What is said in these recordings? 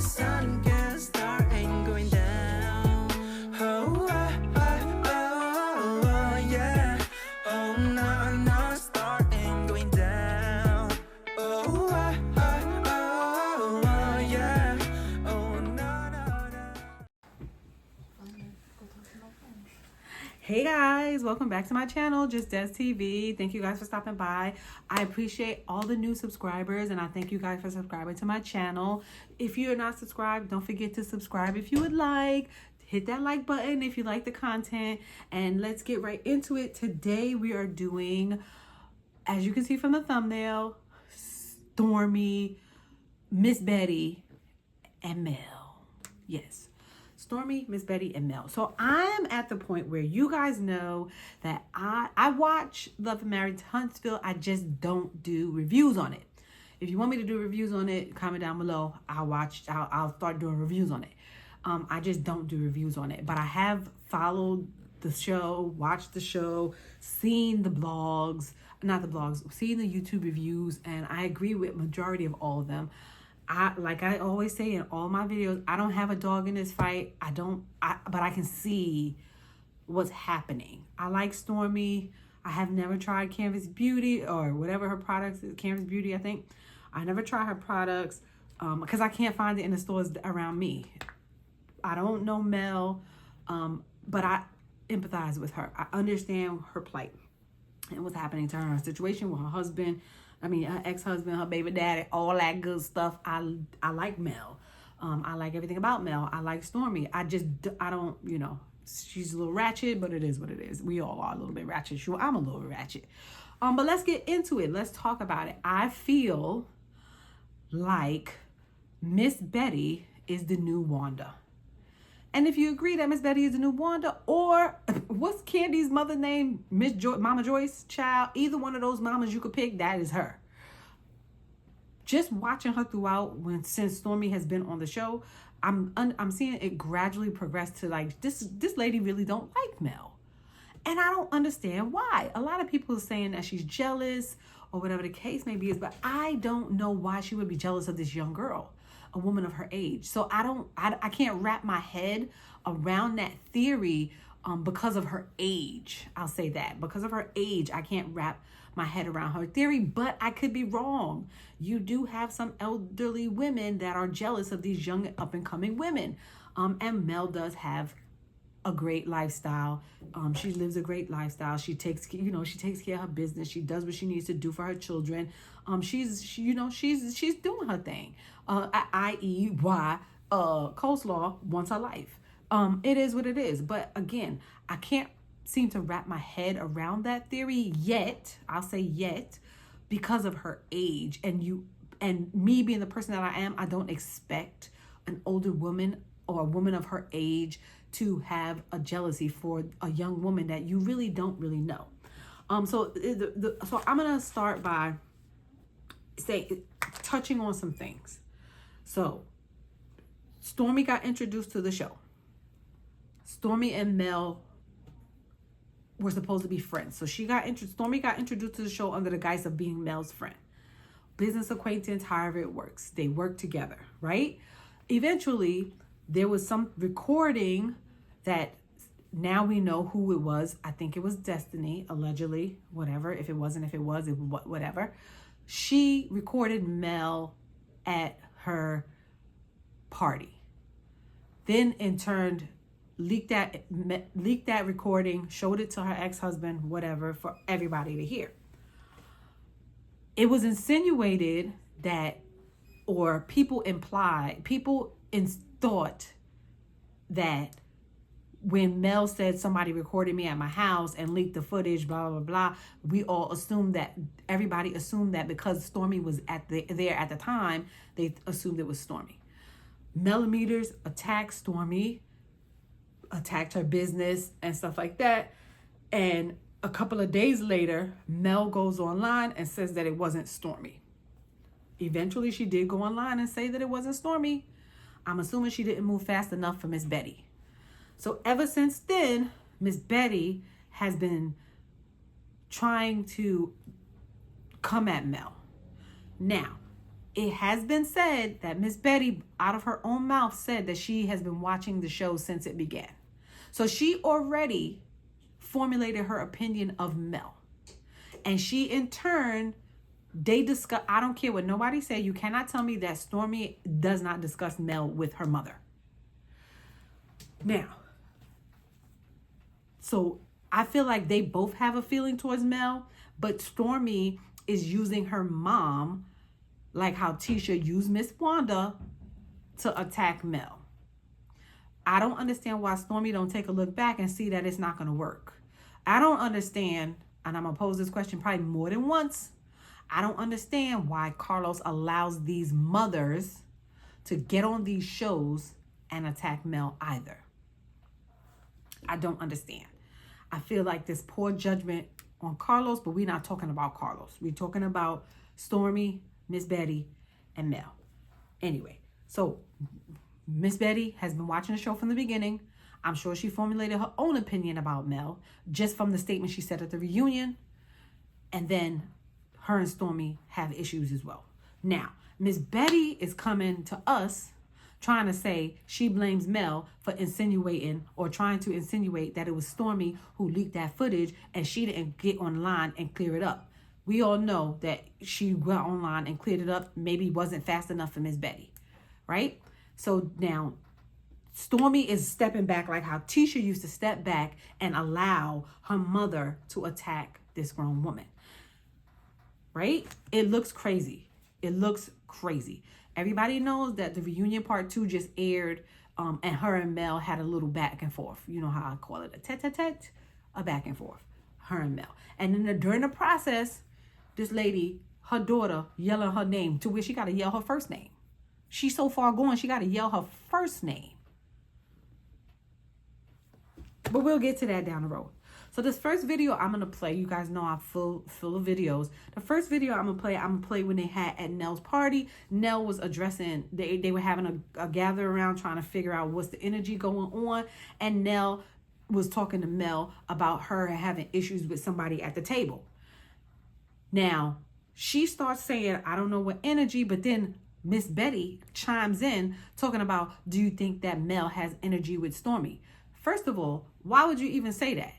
sun gonna start and going down. Oh, yeah. Oh, no, no, start and going down. Oh, yeah. Oh, no, no, no. Hey guys, welcome back to my channel, Just Des TV. Thank you guys for stopping by. I appreciate all the new subscribers and I thank you guys for subscribing to my channel. If you are not subscribed, don't forget to subscribe if you would like. Hit that like button if you like the content, and let's get right into it. Today we are doing, as you can see from the thumbnail, Stormi, Miss Betty, and Mel. Yes. Stormi, Miss Betty, and Mel. So I am at the point where you guys know that I watch Love and Married to Huntsville. I just don't do reviews on it. If you want me to do reviews on it, comment down below. I'll start doing reviews on it. I just don't do reviews on it. But I have followed the show, watched the show, seen the blogs, seen the YouTube reviews, and I agree with majority of all of them. Like I always say in all my videos, I don't have a dog in this fight. But I can see what's happening. I like Stormi. I have never tried Canvas Beauty or whatever her products is. Canvas Beauty, I think. I never tried her products because I can't find it in the stores around me. I don't know Mel, but I empathize with her. I understand her plight and what's happening to her, her situation with her husband. Her ex-husband, her baby daddy, all that good stuff. I like Mel. I like everything about Mel. I like Stormi. I don't, she's a little ratchet, but it is what it is. We all are a little bit ratchet. Sure, I'm a little ratchet. But let's get into it. Let's talk about it. I feel like Miss Betty is the new Wanda. And if you agree that Miss Betty is the new Wanda, or what's Candy's mother name? Mama Joyce, child. Either one of those mamas you could pick, that is her. Just watching her throughout, since Stormi has been on the show, I'm seeing it gradually progress to like this lady really don't like Mel, and I don't understand why. A lot of people are saying that she's jealous or whatever the case may be, but I don't know why she would be jealous of this young girl, a woman of her age. So I can't wrap my head around that theory because of her age. I'll say that. Because of her age, I can't wrap my head around her theory, but I could be wrong. You do have some elderly women that are jealous of these young up-and-coming women. And Mel does have a great lifestyle. She lives a great lifestyle. She takes care of her business. She does what she needs to do for her children. She's doing her thing. I.e. why coleslaw wants her life. It is what it is. But again, I can't seem to wrap my head around that theory yet. I'll say yet, because of her age, and me being the person that I am, I don't expect an older woman or a woman of her age to have a jealousy for a young woman that you really don't really know. So I'm gonna start by touching on some things. So Stormi got introduced to the show. Stormi and Mel were supposed to be friends. So Stormi got introduced to the show under the guise of being Mel's friend. Business acquaintance, however it works. They work together, right? Eventually, there was some recording that now we know who it was. I think it was Destiny, allegedly, whatever. If it wasn't, whatever. She recorded Mel at her party. Then in turn, leaked that recording, showed it to her ex-husband, whatever, for everybody to hear. It was insinuated that, or people thought that when Mel said somebody recorded me at my house and leaked the footage, blah, blah, blah, everybody assumed that because Stormi was there at the time, they assumed it was Stormi. Millimeters attacked Stormi, attacked her business and stuff like that. And a couple of days later, Mel goes online and says that it wasn't Stormi. Eventually, she did go online and say that it wasn't Stormi. I'm assuming she didn't move fast enough for Miss Betty. So ever since then, Miss Betty has been trying to come at Mel. Now, it has been said that Miss Betty, out of her own mouth, said that she has been watching the show since it began. So she already formulated her opinion of Mel. And she, in turn, they discuss, I don't care what nobody say, you cannot tell me that Stormi does not discuss Mel with her mother. Now, so I feel like they both have a feeling towards Mel, but Stormi is using her mom like how Tisha used Miss Wanda to attack Mel. I don't understand why Stormi don't take a look back and see that it's not going to work. I don't understand, and I'm going to pose this question probably more than once. I don't understand why Carlos allows these mothers to get on these shows and attack Mel either. I don't understand. I feel like this poor judgment on Carlos, but we're not talking about Carlos. We're talking about Stormi, Miss Betty, and Mel. Anyway, so Miss Betty has been watching the show from the beginning. I'm sure she formulated her own opinion about Mel just from the statement she said at the reunion. And then her and Stormi have issues as well. Now, Miss Betty is coming to us trying to say she blames Mel for insinuating or trying to insinuate that it was Stormi who leaked that footage and she didn't get online and clear it up. We all know that she went online and cleared it up. Maybe wasn't fast enough for Miss Betty, right? So now Stormi is stepping back like how Tisha used to step back and allow her mother to attack this grown woman, right? It looks crazy. It looks crazy. Everybody knows that the reunion part 2 just aired, and her and Mel had a little back and forth. You know how I call it, a tete-a-tete, a back and forth, her and Mel. And then during the process, this lady, her daughter, yelling her name to where she got to yell her first name. She's so far gone, she got to yell her first name. But we'll get to that down the road. So this first video I'm going to play, you guys know I'm full of videos. The first video I'm going to play when they had at Nell's party. Nell was addressing, they were having a gather around trying to figure out what's the energy going on. And Nell was talking to Mel about her having issues with somebody at the table. Now, she starts saying, I don't know what energy, but then Miss Betty chimes in talking about, do you think that Mel has energy with Stormi? First of all, why would you even say that?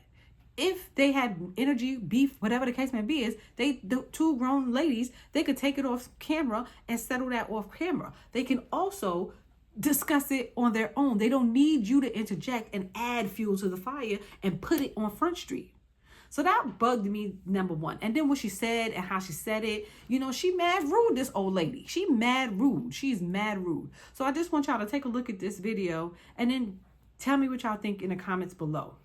If they had energy, beef, whatever the case may be, the two grown ladies, they could take it off camera and settle that off camera. They can also discuss it on their own. They don't need you to interject and add fuel to the fire and put it on Front Street. So that bugged me, number one. And then what she said and how she said it, you know, she mad rude, this old lady. She mad rude. She's mad rude. So I just want y'all to take a look at this video and then tell me what y'all think in the comments below.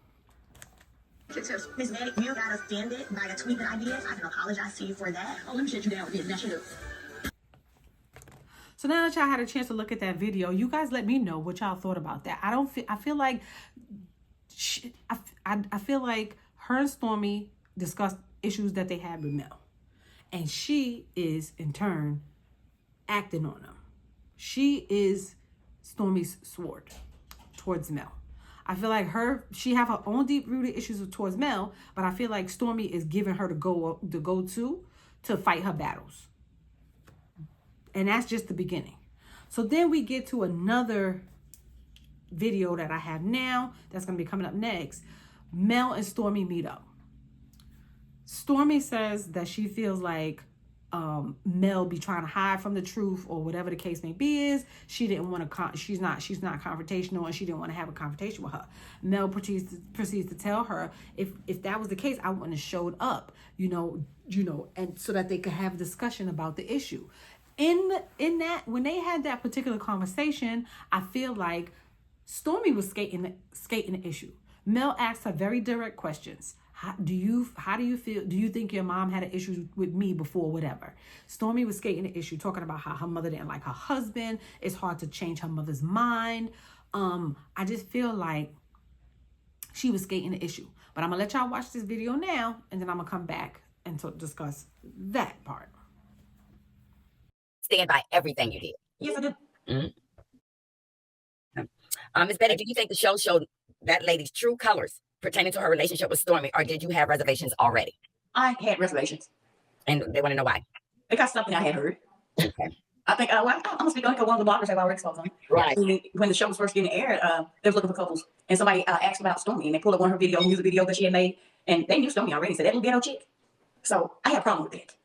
Miss Betty, you got offended by a tweet that I did. I can apologize to you for that. Oh, let me shut you down with this. So now that y'all had a chance to look at that video, you guys let me know what y'all thought about that. I feel like her and Stormi discussed issues that they had with Mel. And she is, in turn, acting on them. She is Stormi's sword towards Mel. I feel like she have her own deep-rooted issues towards Mel, but I feel like Stormi is giving her the go-to to fight her battles. And that's just the beginning. So then we get to another video that I have now that's going to be coming up next. Mel and Stormi meet up. Stormi says that she feels like Mel be trying to hide from the truth or whatever the case may be is. She didn't want to, she's not confrontational and she didn't want to have a confrontation with her. Mel proceeds to tell her, if that was the case, I wouldn't have showed up, you know, and so that they could have a discussion about the issue. In that, when they had that particular conversation, I feel like Stormi was skating the issue. Mel asked her very direct questions. How do you feel? Do you think your mom had an issue with me before, whatever? Stormi was skating the issue, talking about how her mother didn't like her husband. It's hard to change her mother's mind. I just feel like she was skating the issue. But I'm going to let y'all watch this video now, and then I'm going to come back and discuss that part. Stand by everything you did. Yes, I do. Ms. Betty, do you think the show showed that lady's true colors pertaining to her relationship with Stormi, or did you have reservations already? I had reservations And they want to know why. because something I had heard. Okay. I think, well, I'm gonna speak on it because one of the bloggers have already spoken on it. Right. When the show was first getting aired, they was looking for couples, and somebody asked about Stormi, and they pulled up one of her music videos that she had made, and they knew Stormi already. Said that little ghetto chick. So I had a problem with it.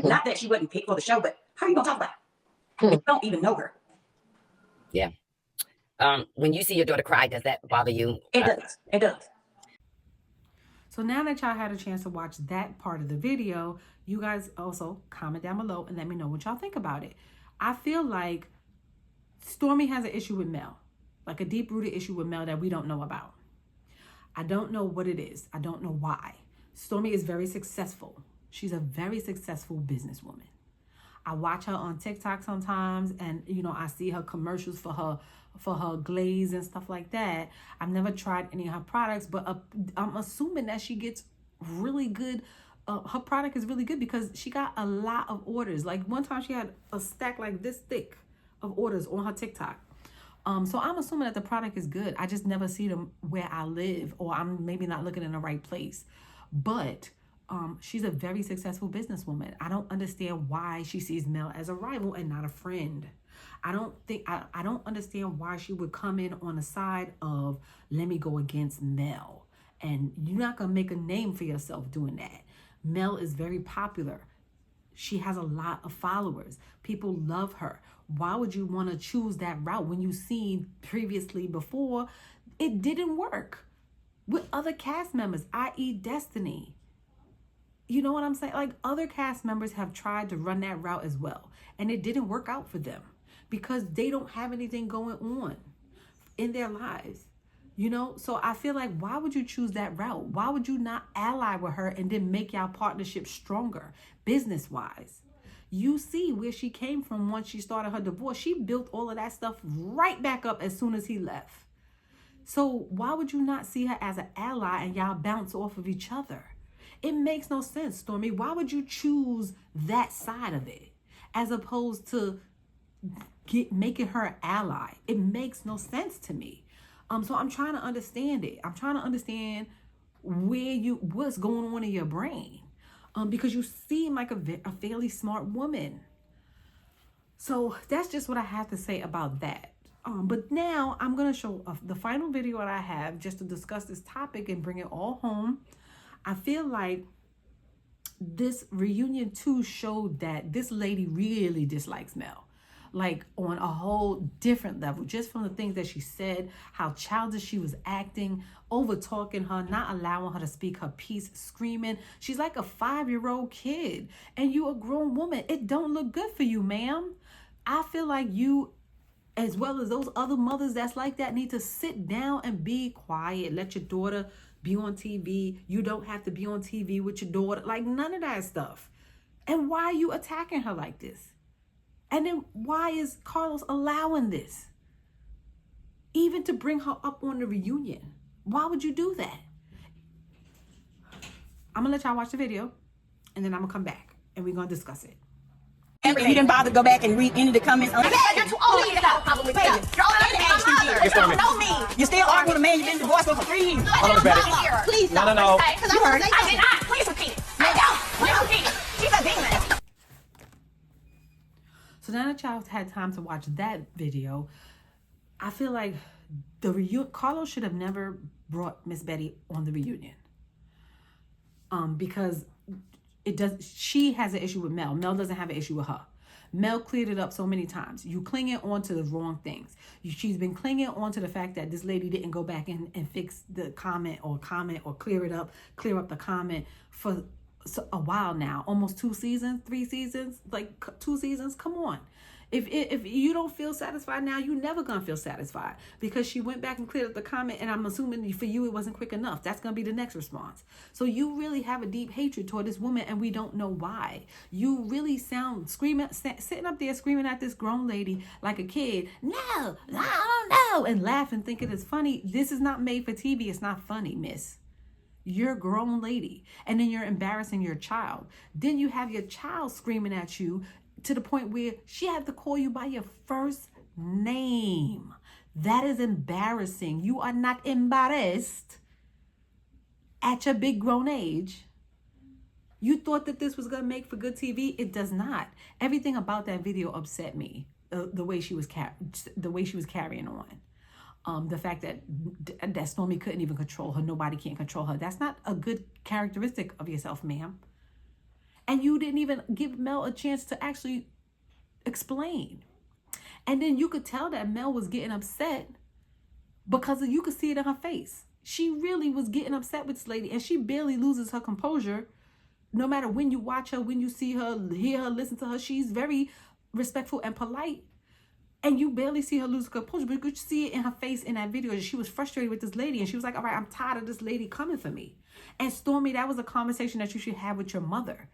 Not that she wasn't picked for the show, but how are you gonna talk about it? You don't even know her. Yeah. When you see your daughter cry, does that bother you? It does. It does. So now that y'all had a chance to watch that part of the video, you guys also comment down below and let me know what y'all think about it. I feel like Stormi has an issue with Mel, like a deep-rooted issue with Mel that we don't know about. I don't know what it is. I don't know why. Stormi is very successful. She's a very successful businesswoman. I watch her on TikTok sometimes, and you know, I see her commercials for her glaze and stuff like that. I've never tried any of her products, but I'm assuming that she gets really good. Her product is really good because she got a lot of orders. Like one time she had a stack like this thick of orders on her TikTok. So I'm assuming that the product is good. I just never see them where I live, or I'm maybe not looking in the right place. But she's a very successful businesswoman. I don't understand why she sees Mel as a rival and not a friend. I don't understand why she would come in on the side of, let me go against Mel. And you're not going to make a name for yourself doing that. Mel is very popular. She has a lot of followers. People love her. Why would you want to choose that route when you've seen previously before it didn't work with other cast members, i.e. Destiny? You know what I'm saying? Like, other cast members have tried to run that route as well, and it didn't work out for them because they don't have anything going on in their lives. You know, so I feel like, why would you choose that route? Why would you not ally with her and then make y'all partnership stronger business-wise? You see where she came from once she started her divorce. She built all of that stuff right back up as soon as he left. So why would you not see her as an ally and y'all bounce off of each other? It makes no sense, Stormi. Why would you choose that side of it as opposed to making her an ally? It makes no sense to me. So I'm trying to understand it. I'm trying to understand what's going on in your brain. Because you seem like a fairly smart woman. So that's just what I have to say about that. But now I'm going to show the final video that I have just to discuss this topic and bring it all home. I feel like this reunion 2 showed that this lady really dislikes Mel. Like on a whole different level, just from the things that she said, how childish she was acting, over talking her, not allowing her to speak her piece, screaming. She's like a 5-year-old kid, and you a grown woman. It don't look good for you, ma'am. I feel like you, as well as those other mothers that's like that, need to sit down and be quiet. Let your daughter be on TV. You don't have to be on TV with your daughter. Like, none of that stuff. And why are you attacking her like this? And then why is Carlos allowing this? Even to bring her up on the reunion. Why would you do that? I'm going to let y'all watch the video, and then I'm going to come back, and we're going to discuss it. And you didn't bother to go back and read any of the comments on it. You're too old to have a problem with that. You're older than my mother. You don't know me. You still arguing with a man you've been divorced for 3 years. I didn't come here. Please don't. No. Because I did not. Please repeat. I don't. Please repeat. She's a demon. So now that y'all had time to watch that video, I feel like Carlos should have never brought Miss Betty on the reunion. Because she has an issue with Mel. Mel doesn't have an issue with her. Mel cleared it up so many times. You clinging on to the wrong things. She's been clinging on to the fact that this lady didn't go back and fix the comment or clear up the comment for a while now. Almost 2 seasons, 3 seasons, like 2 seasons. Come on. If you don't feel satisfied now, you're never going to feel satisfied, because she went back and cleared up the comment, and I'm assuming for you it wasn't quick enough. That's going to be the next response. So you really have a deep hatred toward this woman, and we don't know why. You really sound sitting up there screaming at this grown lady like a kid. No, and laughing, thinking it's funny. This is not made for TV. It's not funny, miss. You're a grown lady, and then you're embarrassing your child. Then you have your child screaming at you to the point where she had to call you by your first name. That is embarrassing. You are not embarrassed at your big grown age You thought that this was going to make for good TV? It does not. Everything about that video upset me. The way she was carrying on. The fact that Stormi couldn't even control her. Nobody can control her. That's not a good characteristic of yourself, ma'am. And you didn't even give Mel a chance to actually explain. And then you could tell that Mel was getting upset because you could see it in her face. She really was getting upset with this lady, and she barely loses her composure. No matter when you watch her, when you see her, hear her, listen to her, she's very respectful and polite. And you barely see her lose her composure, but you could see it in her face in that video. She was frustrated with this lady, and she was like, all right, I'm tired of this lady coming for me. And Stormi, that was a conversation that you should have with your mother.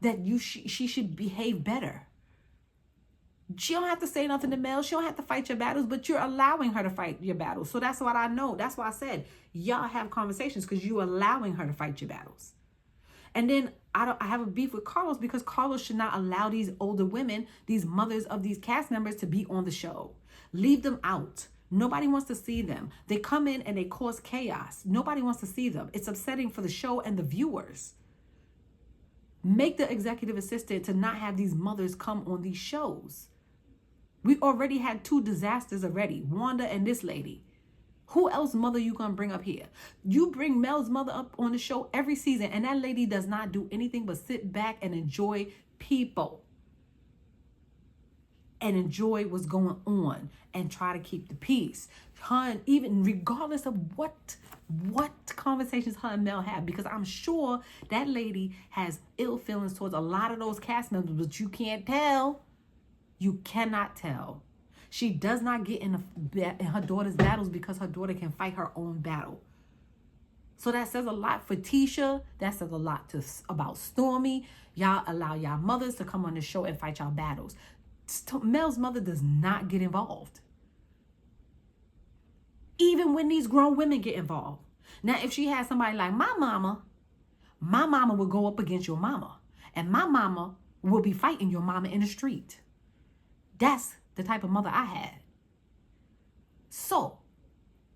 That she should behave better. She don't have to say nothing to Mel. She don't have to fight your battles, but you're allowing her to fight your battles. So that's what I know. That's why I said, y'all have conversations because you're allowing her to fight your battles. And then I have a beef with Carlos because Carlos should not allow these older women, these mothers of these cast members, to be on the show. Leave them out. Nobody wants to see them. They come in and they cause chaos. Nobody wants to see them. It's upsetting for the show and the viewers. Make the executive assistant to not have these mothers come on these shows. We already had 2 disasters already. Wanda and this lady. Who else mother you gonna bring up here? You bring Mel's mother up on the show every season, and that lady does not do anything but sit back and enjoy people. And enjoy what's going on and try to keep the peace. Her, even regardless of what conversations her and Mel have, because I'm sure that lady has ill feelings towards a lot of those cast members, but you can't tell. You cannot tell. She does not get in her daughter's battles because her daughter can fight her own battle. So that says a lot for Tisha. That says a lot about Stormi. Y'all allow y'all mothers to come on the show and fight y'all battles. Mel's mother does not get involved. Even when these grown women get involved. Now, if she has somebody like my mama will go up against your mama. And my mama will be fighting your mama in the street. That's the type of mother I had. So,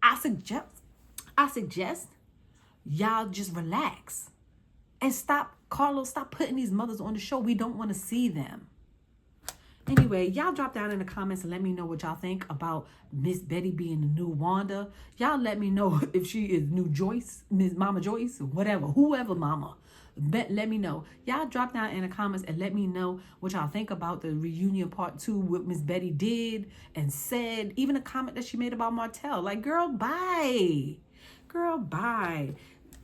I suggest y'all just relax. And stop putting these mothers on the show. We don't want to see them. Anyway, y'all drop down in the comments and let me know what y'all think about Miss Betty being the new Wanda. Y'all let me know if she is new Joyce, Miss Mama Joyce, or whatever, whoever mama. Let me know. Y'all drop down in the comments and let me know what y'all think about the reunion part 2, what Miss Betty did and said. Even a comment that she made about Martell. Like, girl, bye. Girl, bye.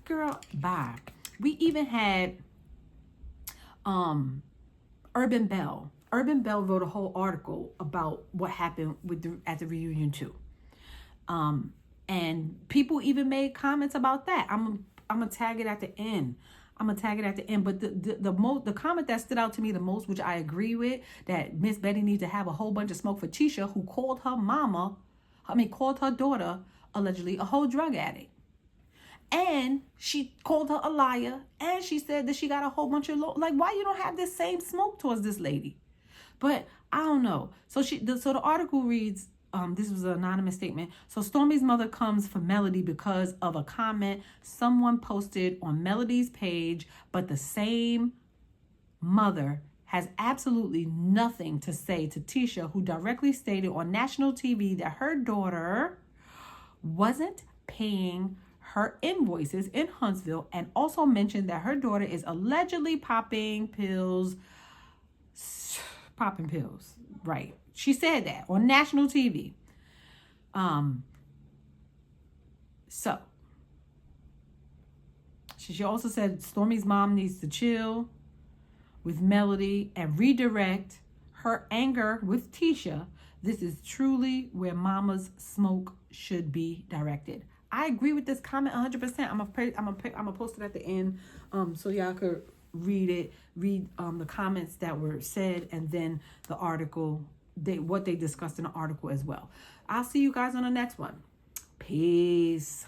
Girl, bye. We even had Urban Bell. Urban Bell wrote a whole article about what happened at the reunion too. And people even made comments about that. I'm gonna tag it at the end. But the comment that stood out to me the most, which I agree with, that Miss Betty needs to have a whole bunch of smoke for Tisha, who called her daughter allegedly a whole drug addict. And she called her a liar, and she said that she got a whole bunch of like, why you don't have this same smoke towards this lady? But I don't know. So the article reads, this was an anonymous statement. So Stormi's mother comes for Melody because of a comment someone posted on Melody's page, but the same mother has absolutely nothing to say to Tisha, who directly stated on national TV that her daughter wasn't paying her invoices in Huntsville, and also mentioned that her daughter is allegedly popping pills. Right. She said that on national TV. So she also said Stormi's mom needs to chill with Melody and redirect her anger with Tisha. This is truly where mama's smoke should be directed. I agree with this comment 100%. I'm gonna post it at the end, so y'all could read the comments that were said, and then the article, what they discussed in the article as well. I'll see you guys on the next one. Peace.